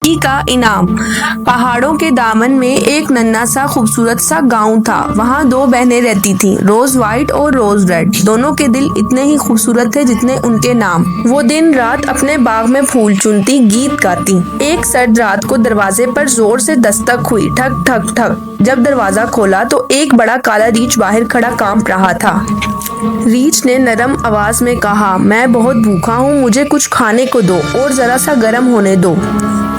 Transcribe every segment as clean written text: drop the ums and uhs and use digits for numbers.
नेकी का इनाम। पहाड़ों के दामन में एक नन्हा सा खूबसूरत सा गांव था। वहाँ दो बहनें रहती थीं, रोज वाइट और रोज रेड। दोनों के दिल इतने ही खूबसूरत थे जितने उनके नाम। वो दिन रात अपने बाग में फूल चुनती, गीत गाती। एक सर्द रात को दरवाजे पर जोर से दस्तक हुई, ठक ठक ठक। जब दरवाजा खोला तो एक बड़ा काला रीछ बाहर खड़ा कांप रहा था। रीछ ने नरम आवाज में कहा, मैं बहुत भूखा हूँ, मुझे कुछ खाने को दो और जरा सा गर्म होने दो।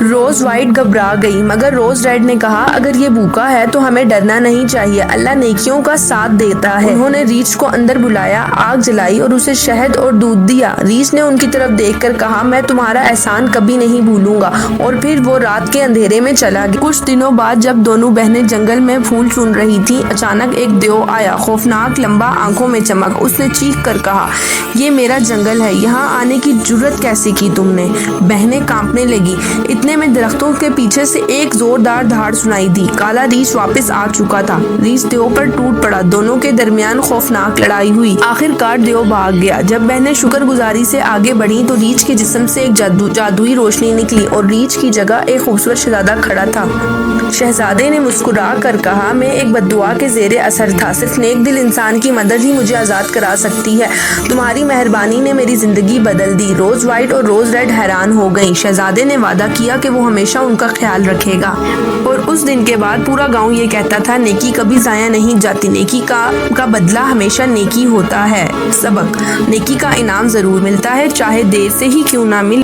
रोज वाइट घबरा गई, मगर रोज रेड ने कहा, अगर ये भूखा है तो हमें डरना नहीं चाहिए, अल्लाह नेकियों का साथ देता है। उन्होंने रीछ को अंदर बुलाया, आग जलाई और उसे शहद और दूध दिया। रीछ ने उनकी तरफ देखकर कहा, मैं तुम्हारा एहसान कभी नहीं भूलूंगा, और फिर वो रात के अंधेरे में चला गया। कुछ दिनों बाद जब दोनों बहनें जंगल में फूल चुन रही थी, अचानक एक देव आया, खौफनाक, लंबा, आंखों में चमक। उसने चीख कर कहा, ये मेरा जंगल है, यहाँ आने की जुर्रत कैसे की तुमने? बहनें कांपने लगी। इतने में दरख्तों के पीछे से एक जोरदार धाड़ सुनाई दी। काला रीछ वापस आ चुका था। रीछ देव पर टूट पड़ा। दोनों के दरमियान खौफनाक लड़ाई हुई। आखिरकार देव भाग गया। जब बहनें शुक्रगुजारी से आगे बढ़ी तो रीछ के जिस्म से एक जादुई रोशनी निकली और रीछ की जगह एक खूबसूरत शहजादा खड़ा था। शहजादे ने मुस्कुरा कर कहा, मैं एक बद्दुआ के ज़ेरे असर था। सिर्फ नेक दिल इंसान की मदद ही मुझे आज़ाद करा सकती है। तुम्हारी मेहरबानी ने मेरी जिंदगी बदल दी। रोज वाइट और रोज रेड हैरान हो गई। शहजादे ने वादा किया कि वो हमेशा उनका ख्याल रखेगा। और उस दिन के बाद पूरा गांव ये कहता था, नेकी कभी ज़ाया नहीं जाती, नेकी का बदला हमेशा नेकी होता है। सबक, नेकी का इनाम ज़रूर मिलता है, चाहे देर से ही क्यों ना मिले।